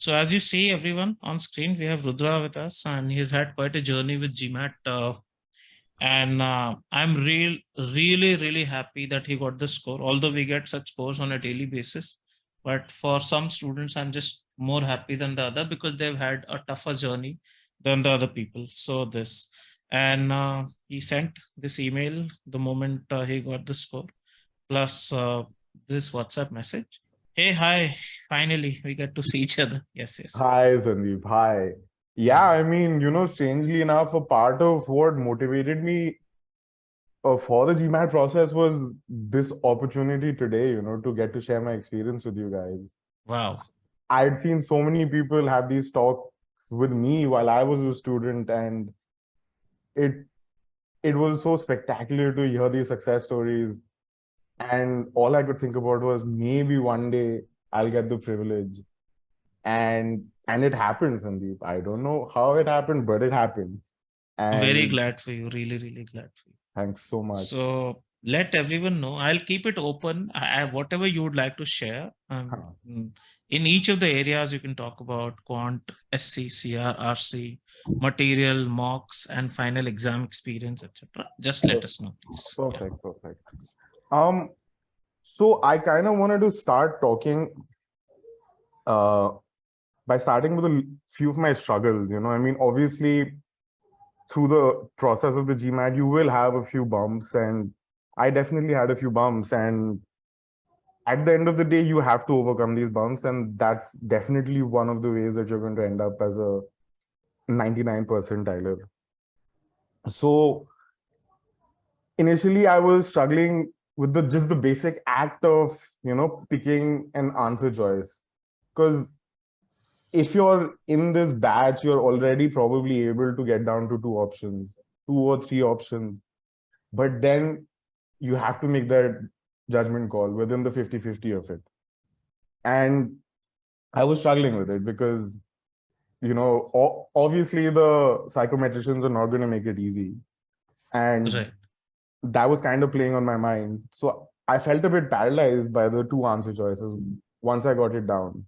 So as you see everyone on screen, we have Rudra with us, and he's had quite a journey with GMAT. And I'm really happy that he got the score, although we get such scores on a daily basis. But for some students, I'm just more happy than the other because they've had a tougher journey than the other people. So this, and he sent this email the moment he got the score, plus this WhatsApp message. Hey, hi, finally we get to see each other. Yes, yes. Hi, Sandeep. Hi. Yeah, Hi. I mean, strangely enough, a part of what motivated me for the GMAT process was this opportunity today, to get to share my experience with you guys. Wow. I'd seen so many people have these talks with me while I was a student, and it it was so spectacular to hear these success stories. And all I could think about was maybe one day I'll get the privilege. And it happened, Sandeep. I don't know how it happened, but it happened. I'm very And glad for you. Really glad for you. thanks so much. So let everyone know. I'll keep it open. Whatever you would like to share. In each of the areas, you can talk about quant, SC, CR, RC, material, mocks, and final exam experience, etc. Just let us know, please. Yeah. Perfect. Um, so I kind of wanted to start talking uh by starting with a few of my struggles. I mean, obviously, through the process of the GMAT, you will have a few bumps, and I definitely had a few bumps. And at the end of the day, you have to overcome these bumps, and that's definitely one of the ways that you're going to end up as a 99 percentiler. So initially, I was struggling with just the basic act of picking an answer choice, because if you're in this batch, you're already probably able to get down to two or three options, but then you have to make that judgment call within the 50-50 of it. And I was struggling with it because obviously the psychometricians are not going to make it easy, and Right. that was kind of playing on my mind. So I felt a bit paralyzed by the two answer choices once I got it down.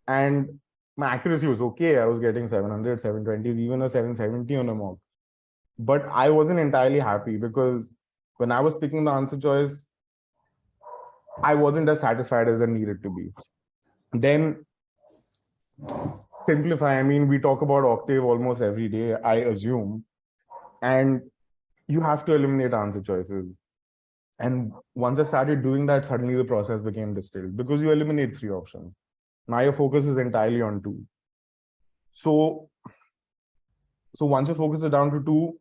And my accuracy was okay. I was getting 700, 720s, even a 770 on a mock. But I wasn't entirely happy because when I was picking the answer choice, I wasn't as satisfied as I needed to be. Then simplify. I mean, we talk about Octave almost every day, I assume. And you have to eliminate answer choices. And once I started doing that, suddenly the process became distilled because you eliminate three options. Now your focus is entirely on two. So once your focus is down to two,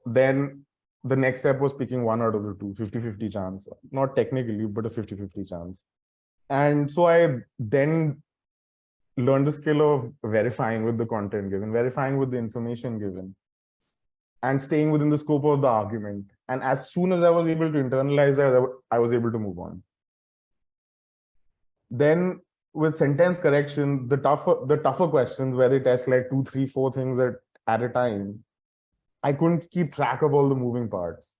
then the next step was picking one out of the two, 50-50 chance. Not technically, but a 50-50 chance. And so I then learned the skill of verifying with the content given, verifying with the information given, and staying within the scope of the argument. And as soon as I was able to internalize that, I was able to move on. Then with sentence correction, the tougher questions where they test like 2, 3, 4 things at a time, I couldn't keep track of all the moving parts.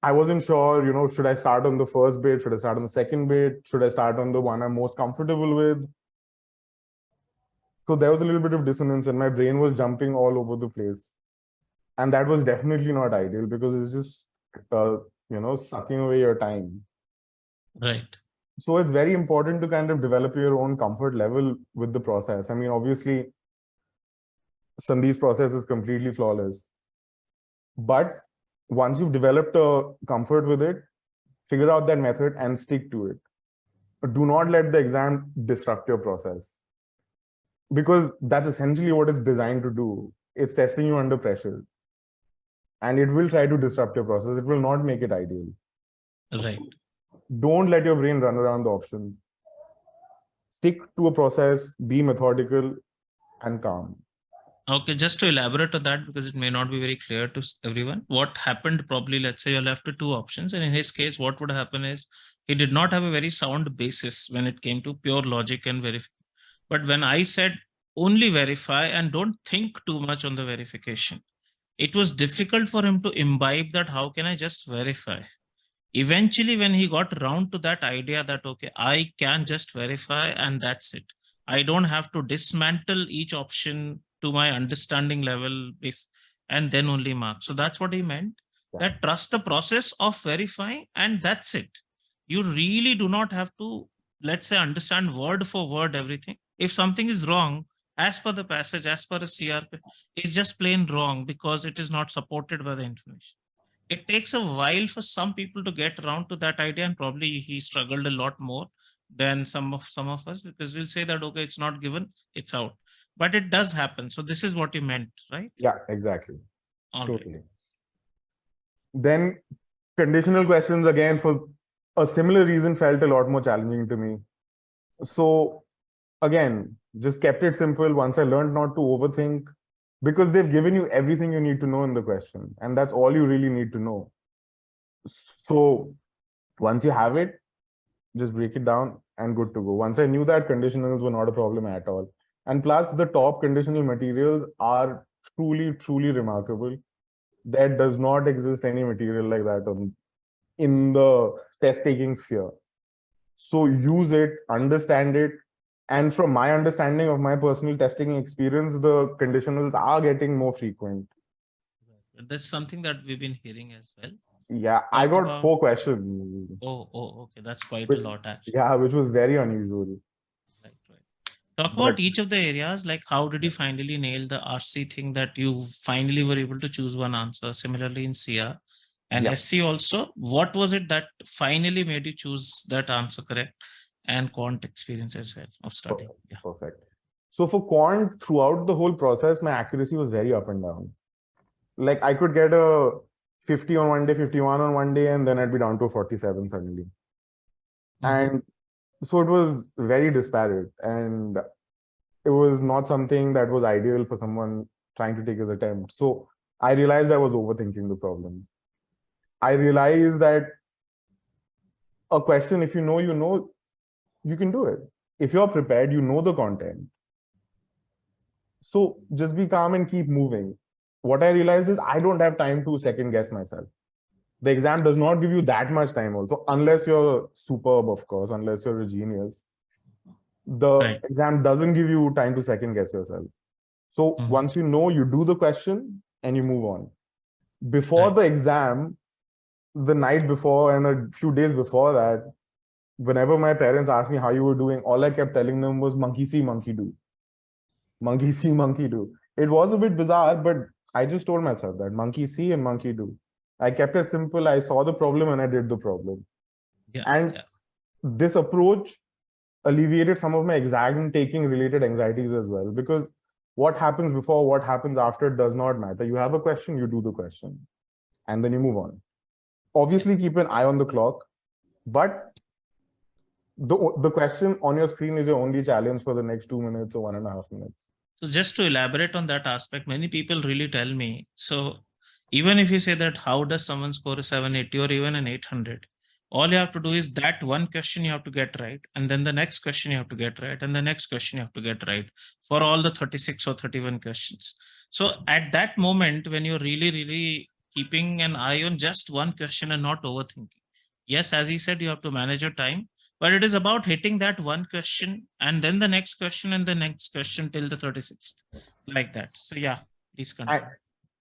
I wasn't sure, should I start on the first bit? Should I start on the second bit? Should I start on the one I'm most comfortable with? So there was a little bit of dissonance and my brain was jumping all over the place. And that was definitely not ideal because it's just, sucking away your time. Right. So it's very important to kind of develop your own comfort level with the process. I mean, obviously, Sandeep's process is completely flawless. But once you've developed a comfort with it, figure out that method and stick to it. But do not let the exam disrupt your process, because that's essentially what it's designed to do. It's testing you under pressure, and it will try to disrupt your process. It will not make it ideal. Right. Don't let your brain run around the options. Stick to a process, be methodical and calm. Okay, just to elaborate on that, because it may not be very clear to everyone, what happened probably, let's say you're left with two options. And in his case, what would happen is he did not have a very sound basis when it came to pure logic and verify. But when I said only verify and don't think too much on the verification, it was difficult for him to imbibe that how can I just verify? Eventually, when he got around to that idea that, okay, I can just verify and that's it. I don't have to dismantle each option to my understanding level and then only mark. So that's what he meant. That trust the process of verifying, and that's it. You really do not have to, let's say, understand word for word everything. If something is wrong, as per the passage, as per a CRP, it's just plain wrong because it is not supported by the information. It takes a while for some people to get around to that idea, and probably he struggled a lot more than some of us, because we'll say that okay, it's not given, it's out, but it does happen. So this is what you meant, right? Yeah, exactly. All right. Totally. Then conditional questions again for a similar reason felt a lot more challenging to me. So again, just kept it simple. Once I learned not to overthink, because they've given you everything you need to know in the question, and that's all you really need to know. So once you have it, just break it down and good to go. Once I knew that, conditionals were not a problem at all. And plus, the top conditional materials are truly, truly remarkable. There does not exist any material like that in the test taking sphere. So use it, understand it. And from my understanding of my personal testing experience, the conditionals are getting more frequent. That's something that we've been hearing as well. Yeah, I got 4 questions. Okay, that's quite a lot actually. Yeah, which was very unusual. Right. Talk about each of the areas, like how did you finally nail the RC thing that you finally were able to choose one answer? Similarly in CR and SC also, what was it that finally made you choose that answer correct? And quant experience as well of studying. Perfect. So for quant, throughout the whole process, my accuracy was very up and down. Like I could get a 50 on one day, 51 on one day, and then I'd be down to 47 suddenly. And so it was very disparate, and it was not something that was ideal for someone trying to take his attempt. So I realized I was overthinking the problems. I realized that a question, if you know, you can do it. If you're prepared, you know the content. So just be calm and keep moving. What I realized is I don't have time to second guess myself. The exam does not give you that much time also, unless you're superb, of course, unless you're a genius. The exam doesn't give you time to second guess yourself. So once you know, you do the question and you move on. Before the exam, the night before and a few days before that, whenever my parents asked me how you were doing, all I kept telling them was monkey see, monkey do. Monkey see, monkey do. It was a bit bizarre, but I just told myself that monkey see and monkey do. I kept it simple. I saw the problem and I did the problem. And this approach alleviated some of my exam taking related anxieties as well, because what happens before, what happens after does not matter. You have a question, you do the question, and then you move on. Obviously, keep an eye on the clock, but the question on your screen is your only challenge for the next 2 minutes or 1.5 minutes. So just to elaborate on that aspect, many people really tell me, so even if you say that how does someone score a 780 or even an 800, all you have to do is that one question you have to get right, and then the next question you have to get right, and the next question you have to get right for all the 36 or 31 questions. So at that moment, when you're really keeping an eye on just one question and not overthinking, yes, as he said, you have to manage your time, but it is about hitting that one question and then the next question and the next question till the 36th, like that. So yeah, please continue.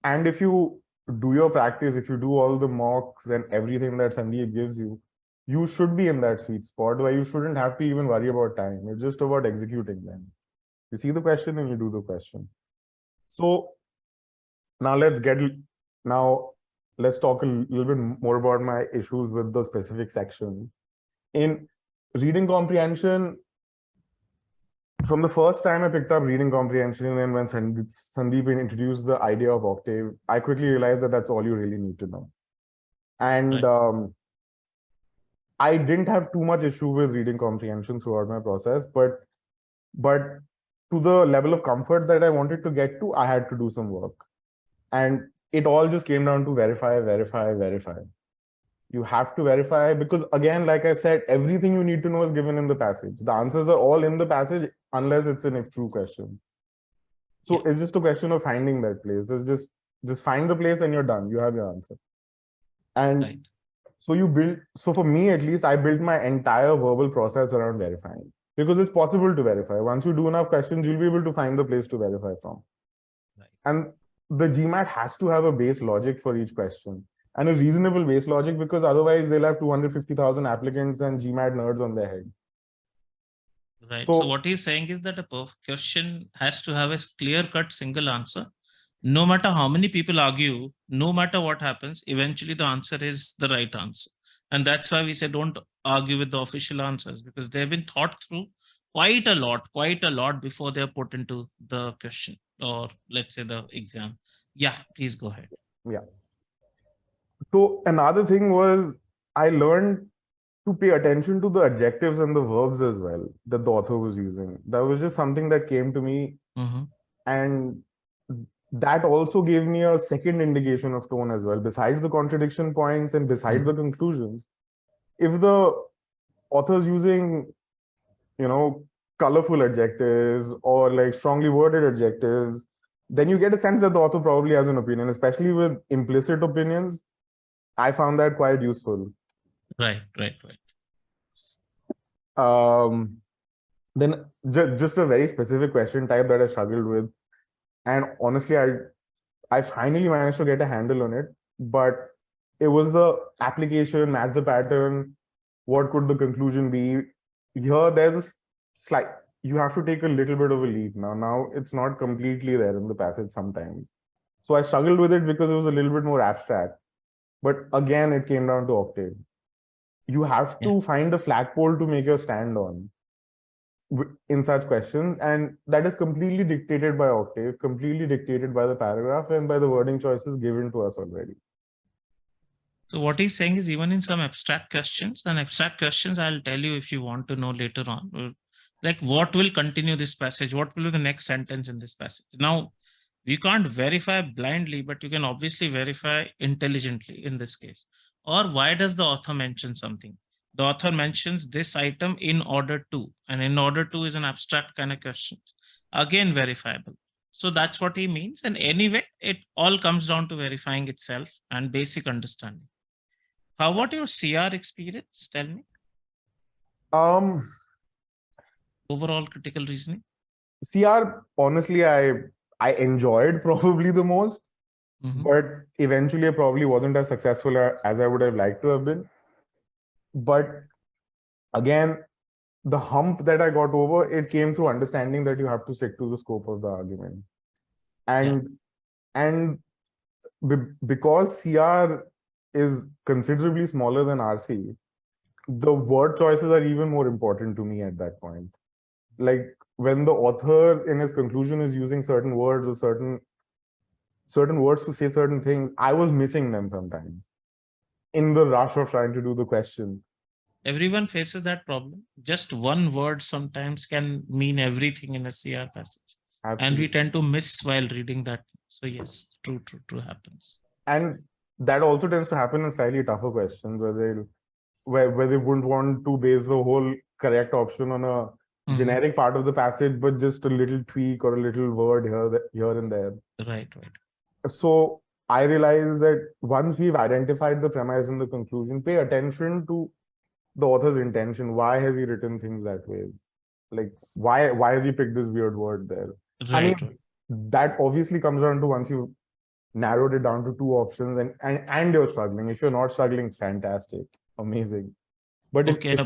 And if you do your practice, if you do all the mocks and everything that Sandeep gives you, you should be in that sweet spot where you shouldn't have to even worry about time. It's just about executing them. You see the question and you do the question. So now let's talk a little bit more about my issues with the specific section. In reading comprehension, from the first time I picked up reading comprehension and when Sandeep introduced the idea of OCTAAVE, I quickly realized that that's all you really need to know. And I didn't have too much issue with reading comprehension throughout my process, but to the level of comfort that I wanted to get to, I had to do some work. And it all just came down to verify. You have to verify because, again, like I said, everything you need to know is given in the passage. The answers are all in the passage unless it's an if true question. So it's just a question of finding that place. It's just find the place and you're done. You have your answer. And so for me at least, I built my entire verbal process around verifying. because it's possible to verify. Once you do enough questions, you'll be able to find the place to verify from. Right. And the GMAT has to have a base logic for each question, and a reasonable base logic, because otherwise they'll have 250,000 applicants and GMAT nerds on their head. Right. So So what he's saying is that a question has to have a clear-cut single answer. No matter how many people argue, no matter what happens, eventually the answer is the right answer. And that's why we say don't argue with the official answers, because they've been thought through quite a lot before they're put into the question, or let's say the exam. Yeah, please go ahead. yeah. So another thing was, I learned to pay attention to the adjectives and the verbs as well that the author was using. That was just something that came to me, and that also gave me a second indication of tone as well, besides the contradiction points and besides the conclusions. If the author's using, colorful adjectives or like strongly worded adjectives, then you get a sense that the author probably has an opinion, especially with implicit opinions. I found that quite useful. Right. Then just a very specific question type that I struggled with, and honestly, I finally managed to get a handle on it, but it was the application, match the pattern. What could the conclusion be? Here, there's a slight, you have to take a little bit of a leap now. Now it's not completely there in the passage sometimes. So I struggled with it because it was a little bit more abstract. But again, it came down to octave. You have to find a flagpole to make your stand on in such questions, and that is completely dictated by octave, completely dictated by the paragraph and by the wording choices given to us already. So what he's saying is, even in some abstract questions, I'll tell you if you want to know later on, like what will continue this passage, what will be the next sentence in this passage. Now, we can't verify blindly, but you can obviously verify intelligently in this case. Or why does the author mention something? The author mentions this item in order to, and in order to is an abstract kind of question. Again, verifiable. So that's what he means. And anyway, it all comes down to verifying itself and basic understanding. How about your CR experience? Tell me. Overall critical reasoning. CR, honestly, I enjoyed probably the most, but eventually I probably wasn't as successful as I would have liked to have been. But again, the hump that I got over, it came through understanding that you have to stick to the scope of the argument. And because CR is considerably smaller than RC, the word choices are even more important to me at that point. Like when the author in his conclusion is using certain words or certain words to say certain things, I was missing them sometimes in the rush of trying to do the question. Everyone faces that problem. Just one word sometimes can mean everything in a CR passage. Absolutely. And we tend to miss while reading that. So yes, true happens. And that also tends to happen in slightly tougher questions where they wouldn't want to base the whole correct option on a generic part of the passage, but just a little tweak or a little word here and there. Right. So I realized that once we've identified the premise and the conclusion, pay attention to the author's intention. Why has he written things that way? Like why has he picked this weird word there? Right. I mean, that obviously comes down to once you narrowed it down to two options and you're struggling. If you're not struggling, fantastic, amazing. But okay.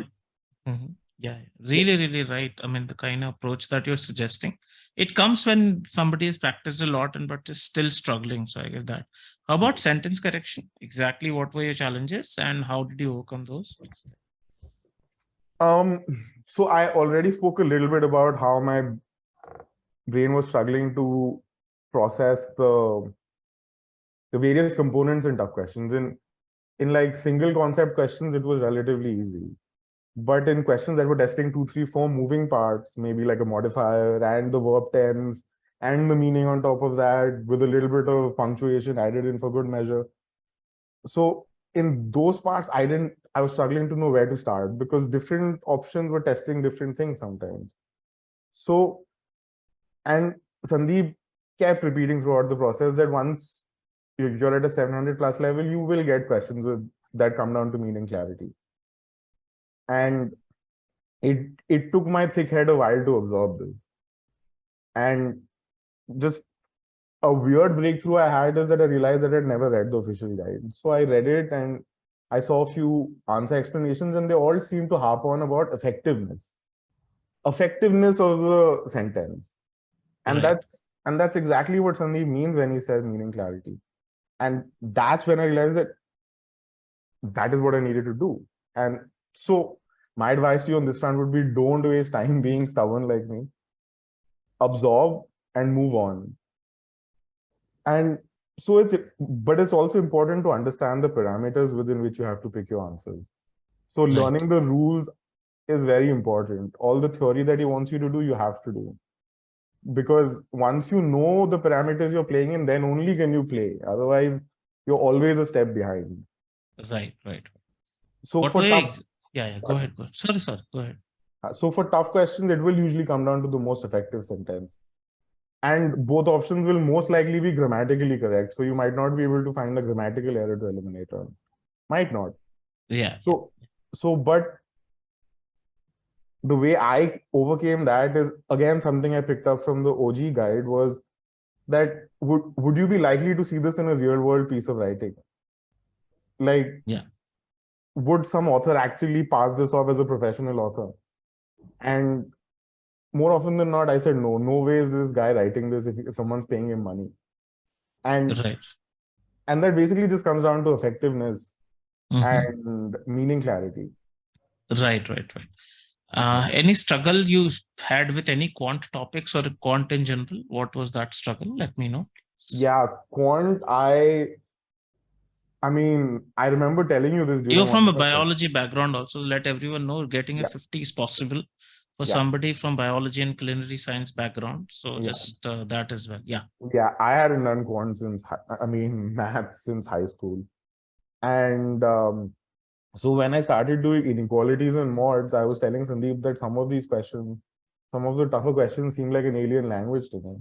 Yeah, really right. I mean, the kind of approach that you're suggesting, it comes when somebody has practiced a lot and but is still struggling. So I guess that. How about sentence correction? Exactly what were your challenges and how did you overcome those? So I already spoke a little bit about how my brain was struggling to process the various components in tough questions. In like single concept questions, it was relatively easy. But in questions that were testing 2, 3, 4 moving parts, maybe like a modifier and the verb tense and the meaning on top of that, with a little bit of punctuation added in for good measure. So in those parts, I was struggling to know where to start because different options were testing different things sometimes. So, and Sandeep kept repeating throughout the process that once you're at a 700 plus level, you will get questions that come down to meaning clarity. And it took my thick head a while to absorb this. And just a weird breakthrough I had is that I realized that I'd never read the official guide. So I read it and I saw a few answer explanations, and they all seemed to harp on about effectiveness of the sentence. And Right. that's exactly what Sandeep means when he says meaning clarity. And that's when I realized that that is what I needed to do. And so my advice to you on this front would be, don't waste time being stubborn like me. Absorb and move on. And so but it's also important to understand the parameters within which you have to pick your answers. So Right. learning the rules is very important. All the theory that he wants you to do, you have to do. Because once you know the parameters you're playing in, then only can you play. Otherwise, you're always a step behind. Right. Right. So What for way? tough, Yeah. Yeah. Go ahead. Go ahead. Sorry, sir. Go ahead. so for tough questions, it will usually come down to the most effective sentence. And both options will most likely be grammatically correct. So you might not be able to find a grammatical error to eliminate on. Might not. Yeah. Yeah. But the way I overcame that is again something I picked up from the OG guide was that would you be likely to see this in a real world piece of writing? Like, Yeah. would some author actually pass this off as a professional author? And more often than not, I said no. No way is this guy writing this if someone's paying him money. And Right. that basically just comes down to effectiveness Mm-hmm. and meaning clarity. Right. Right. Right. Any struggle you had with any quant topics or quant in general? What was that struggle? Let me know. Yeah, quant, I mean, I remember telling you this You're during one from of a my questions. biology background also. Let everyone know getting a Yeah, 50 is possible for yeah, somebody from biology and culinary science background. So yeah. just that as well. Yeah. Yeah, I hadn't done quant I mean, math since high school. And so when I started doing inequalities and mods, I was telling Sandeep that some of these questions, some of the tougher questions seem like an alien language to me.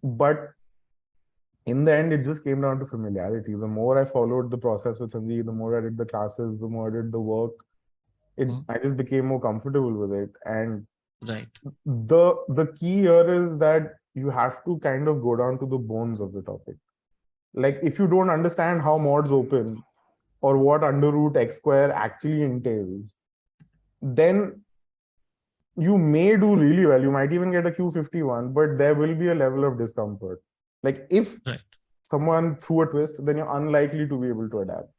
But in the end, it just came down to familiarity. The more I followed the process with Sandeep, the more I did the classes, the more I did the work, Mm. I just became more comfortable with it. And Right. the key here is that you have to kind of go down to the bones of the topic. Like if you don't understand how mods open or what under root x square actually entails, then you may do really well. You might even get a Q51, but there will be a level of discomfort. Like if Right. someone threw a twist, then you're unlikely to be able to adapt.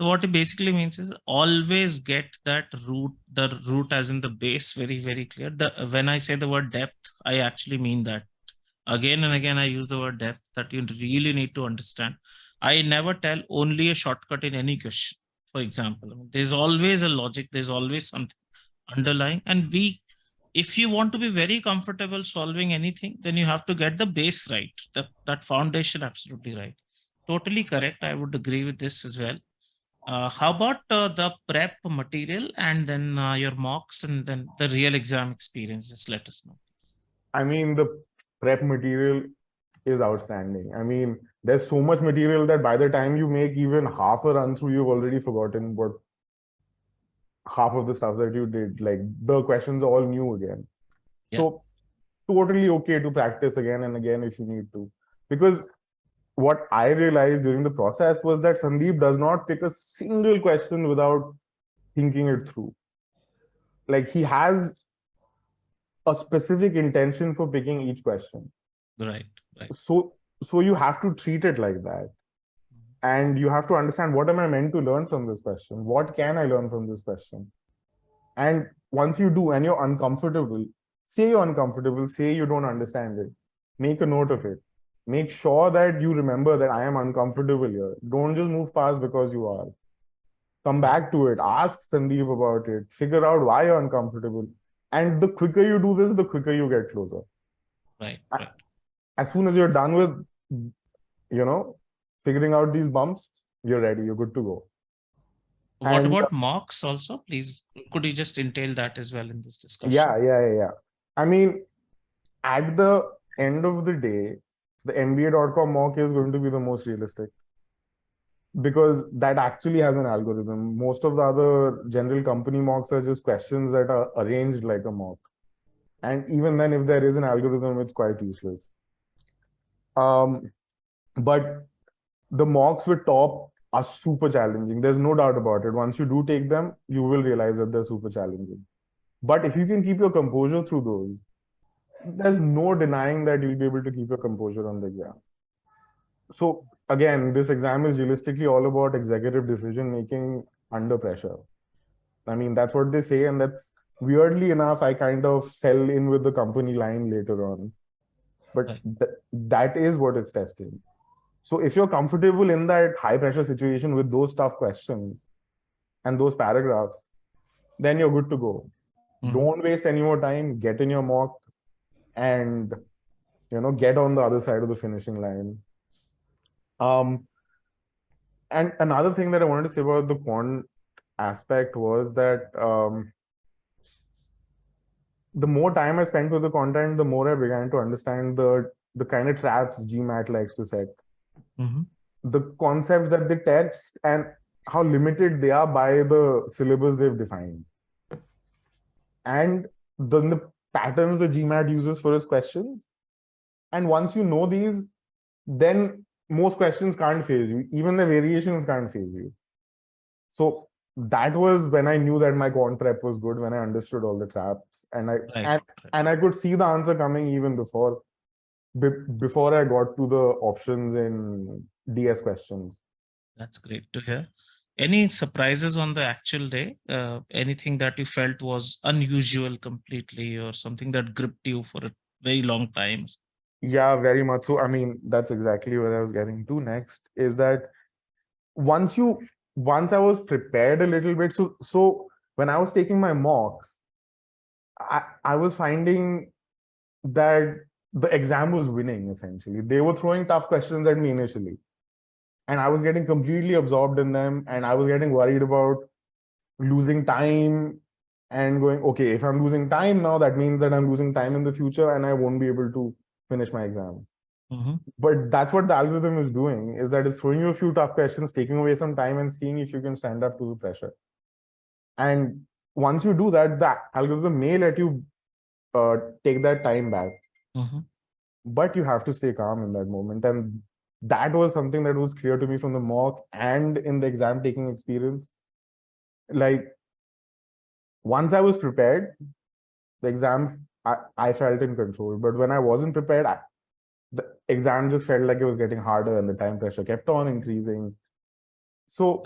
So what it basically means is always get that root, the root as in the base, very, very clear. When I say the word depth, I actually mean that. Again and again, I use the word depth that you really need to understand. I never tell only a shortcut in any question. For example, I mean, there's always a logic, there's always something underlying. And if you want to be very comfortable solving anything, then you have to get the base right, that foundation absolutely right. Totally correct. I would agree with this as well. How about the prep material and then your mocks and then the real exam experience? Just let us know. I mean, the prep material is outstanding. I mean, there's so much material that by the time you make even half a run through, you've already forgotten what half of the stuff that you did. Like the questions are all new again. Yeah. So totally okay to practice again and again if you need to. Because what I realized during the process was that Sandeep does not pick a single question without thinking it through. Like he has a specific intention for picking each question. Right. Right. So you have to treat it like that. And you have to understand, what am I meant to learn from this question? What can I learn from this question? And once you do and you're uncomfortable, say you're uncomfortable, say you don't understand it, make a note of it. Make sure that you remember that I am uncomfortable here. Don't just move past because you are. Come Right. back to it. Ask Sandeep about it. Figure out why you're uncomfortable. And the quicker you do this, the quicker you get closer. Right. Right. As soon as you're done with, you know, figuring out these bumps, you're ready. You're good to go. What And about mocks also? Please, could you just entail that as well in this discussion? yeah. I mean, at the end of the day, the MBA.com mock is going to be the most realistic. because that actually has an algorithm. Most of the other general company mocks are just questions that are arranged like a mock. And even then, if there is an algorithm, it's quite useless. But the mocks with top are super challenging. There's no doubt about it. Once you do take them, you will realize that they're super challenging. But if you can keep your composure through those, there's no denying that you'll be able to keep your composure on the exam. So again, this exam is realistically all about executive decision making under pressure. I mean, that's what they say, and that's weirdly enough, I kind of fell in with the company line later on. But Right. that is what it's testing. So if you're comfortable in that high pressure situation with those tough questions and those paragraphs, then you're good to go. Don't waste any more time. Get in your mock and get on the other side of the finishing line. And another thing that I wanted to say about the quant aspect was that the more time I spent with the content, the more I began to understand the kind of traps GMAT likes to set, the concepts that they test, and how limited they are by the syllabus they've defined, and then the patterns the GMAT uses for its questions. And once you know these, then most questions can't faze you. Even the variations can't faze you. So that was when I knew that my quant prep was good, when I understood all the traps, and I could see the answer coming even before I got to the options in DS questions. That's great to hear. Any surprises on the actual day? Anything that you felt was unusual completely, or something that gripped you for a very long time? Yeah, very much so. I mean, that's exactly where I was getting to next, is that once I was prepared a little bit, so when I was taking my mocks, I was finding that the exam was winning essentially. They were throwing tough questions at me initially, and I was getting completely absorbed in them, and I was getting worried about losing time and going, okay, if I'm losing time now, that means that I'm losing time in the future and I won't be able to finish my exam. But that's what the algorithm is doing, is that it's throwing you a few tough questions, taking away some time and seeing if you can stand up to the pressure. And once you do that, the algorithm may let you take that time back. But you have to stay calm in that moment. And that was something that was clear to me from the mock and in the exam taking experience. Like, once I was prepared, the exam, I felt in control. But when I wasn't prepared, the exam just felt like it was getting harder and the time pressure kept on increasing. So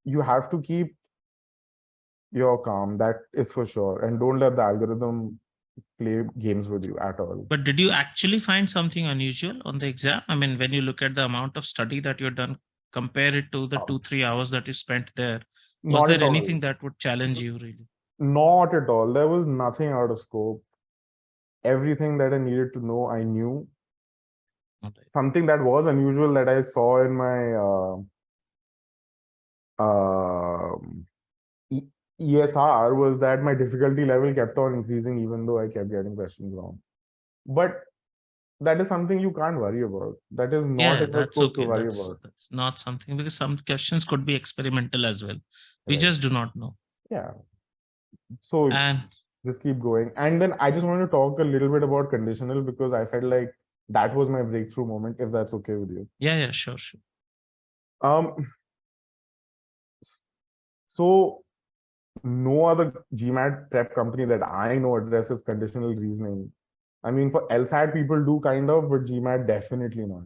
you have to keep your calm, that is for sure. And don't let the algorithm play games with you at all. But did you actually find something unusual on the exam? I mean, when you look at the amount of study that you've done, compare it to the 2-3 hours that you spent there, was Not there at all. anything that would challenge you really? Not at all. There was nothing out of scope. Everything that I needed to know, I knew. Something that was unusual that I saw in my ESR was that my difficulty level kept on increasing even though I kept getting questions wrong. But that is something you can't worry about. That is not in the scope to worry about. That's not something, because some questions could be experimental as well. We just do not know. Yeah. So just keep going. And then I just want to talk a little bit about conditional, because I felt like that was my breakthrough moment, if that's okay with you. Yeah, sure. So no other GMAT prep company that I know addresses conditional reasoning. I mean, for LSAT, people do kind of, but GMAT definitely not.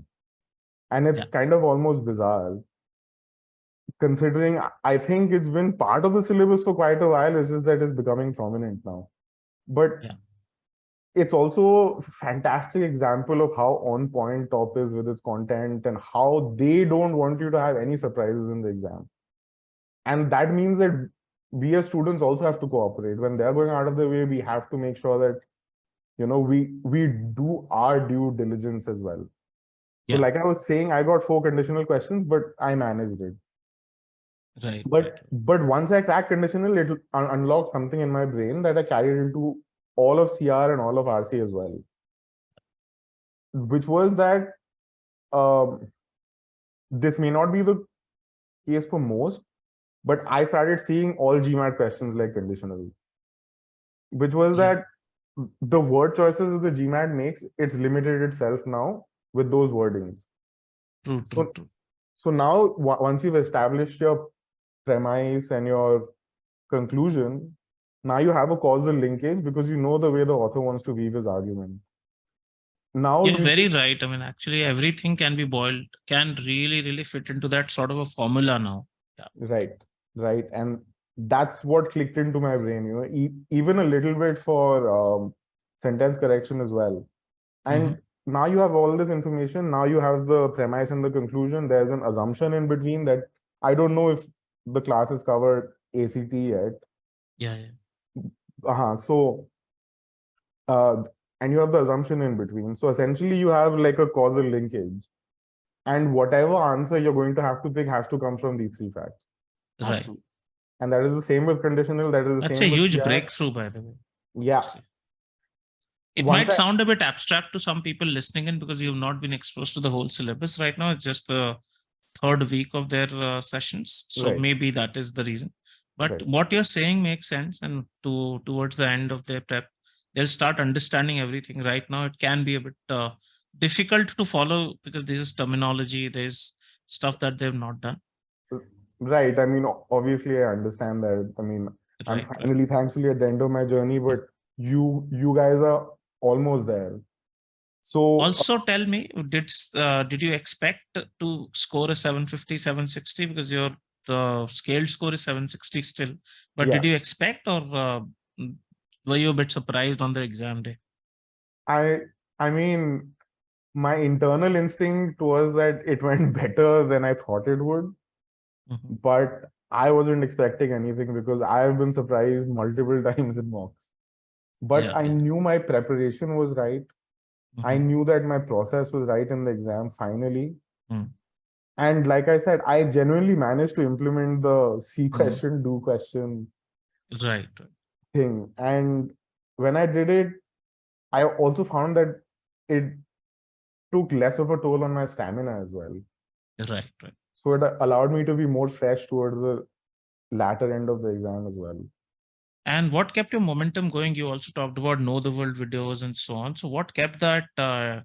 And it's kind of almost bizarre, considering I think it's been part of the syllabus for quite a while. It's just that it's becoming prominent now. But it's also a fantastic example of how on point top is with its content and how they don't want you to have any surprises in the exam. And that means that we as students also have to cooperate. When they're going out of the way, we have to make sure that we do our due diligence as well. So like I was saying, I got 4 conditional questions, but I managed it. But once I cracked conditional, it unlocked something in my brain that I carried into all of CR and all of RC as well, which was that this may not be the case for most, but I started seeing all GMAT questions like conditional, which was Yeah. that the word choices that the GMAT makes, it's limited itself now with those wordings. True, true, So, true. so now once you've established your premise and your conclusion, now you have a causal linkage because you know the way the author wants to weave his argument. Now You're you very just, right. I mean, actually, everything can be boiled, can really, really fit into that sort of a formula now. Yeah. right, right, and that's what clicked into my brain. You know, even a little bit for sentence correction as well. Mm-hmm. And now you have all this information. Now you have the premise and the conclusion. There's an assumption in between that I don't know if the class has covered ACT yet. Yeah, yeah. So uh, and you have the assumption in between. So essentially, you have like a causal linkage, and whatever answer you're going to have to pick has to come from these three facts. Has Right. to, and that is the same with conditional. That is the That's a same with huge PI. breakthrough, by the way. Yeah. Honestly. It Once might I sound a bit abstract to some people listening in because you've not been exposed to the whole syllabus right now. It's just the third week of their sessions, so right, maybe that is the reason. But right. what you're saying makes sense, and towards the end of their prep, they'll start understanding everything. Right now, it can be a bit difficult to follow because this is terminology. There's stuff that they've not done. Right. I mean, obviously, I understand that. I mean, I'm Right, right. finally, thankfully, at the end of my journey, Yeah. but you guys are almost there. So, Also, tell me, did you expect to score a 750, 760 because your the scaled score is 760 still? But yeah, did you expect, or were you a bit surprised on the exam day? I, I mean, my internal instinct was that it went better than I thought it would, Mhm. but I wasn't expecting anything because I have been surprised multiple times in mocks. But Yeah, I yeah. knew my preparation was right. I Mhm. knew that my process was right in the exam finally. Mm. And like I said, I genuinely managed to implement the see Mm. question, do question Right, right, thing. And when I did it, I also found that it took less of a toll on my stamina as well. right, right. So it allowed me to be more fresh towards the latter end of the exam as well. And what kept your momentum going? You also talked about know the world videos and so on. So what kept that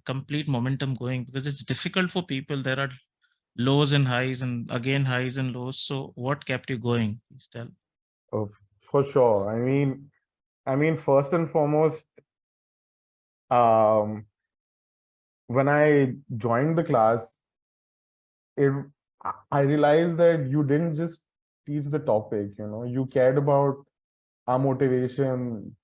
complete momentum going? Because it's difficult for people. There are lows and highs, and again highs and lows. So what kept you going? Please tell. For sure. I mean, first and foremost, um, when I joined the class, it I realized that you didn't just teach the topic, you cared about our motivation,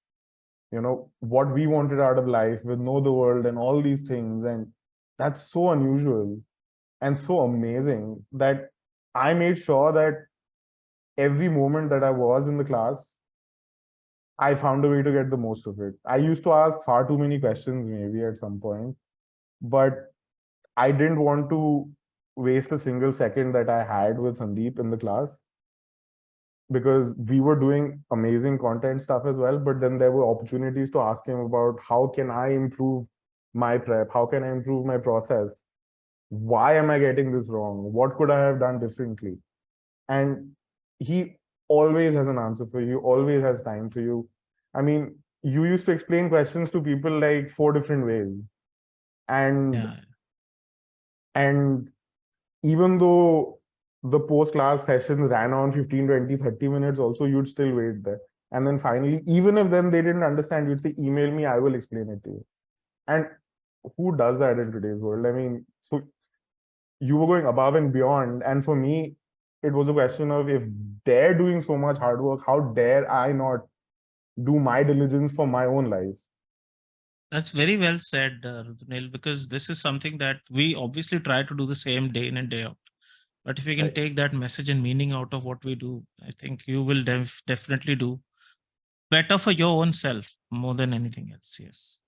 what we wanted out of life with know the world and all these things. And that's so unusual and so amazing that I made sure that every moment that I was in the class, I found a way to get the most of it. I used to ask far too many questions maybe at some point, but I didn't want to waste a single second that I had with Sandeep in the class because we were doing amazing content stuff as well. But then there were opportunities to ask him about how can I improve my prep? How can I improve my process? Why am I getting this wrong? What could I have done differently? And he always has an answer for you, always has time for you. I mean, you used to explain questions to people like four different ways. And Yeah, and even though the post class session ran on 15, 20, 30 minutes also, you'd still wait there. And then finally, even if then they didn't understand, you'd say, email me, I will explain it to you. And who does that in today's world? I mean, so you were going above and beyond. And for me, it was a question of if they're doing so much hard work, how dare I not do my diligence for my own life? that's very well said, Rudraneel, because this is something that we obviously try to do the same day in and day out. But if we can Right. take that message and meaning out of what we do, I think you will definitely do better for your own self more than anything else. Yes.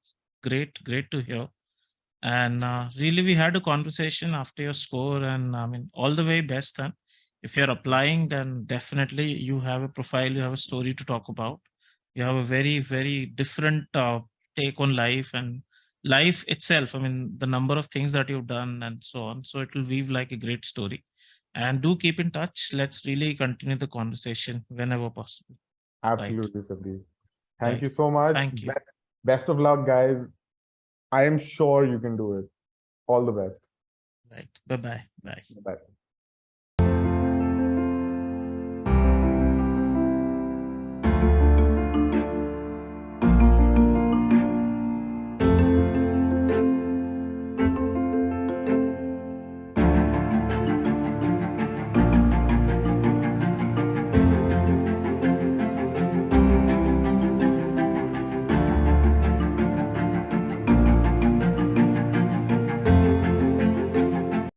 Great, great to hear. And really, we had a conversation after your score, and I mean, all the way best. Then, if you're applying, then definitely you have a profile, you have a story to talk about. You have a very, very different take on life and life itself. I mean, the number of things that you've done and so on. So it will weave like a great story. And do keep in touch. Let's really continue the conversation whenever possible. Right. Absolutely, Sandeep. Thank Right. you so much. Thank you. Best of luck, guys. I am sure you can do it. All the best. Right. Bye-bye. Bye. Bye.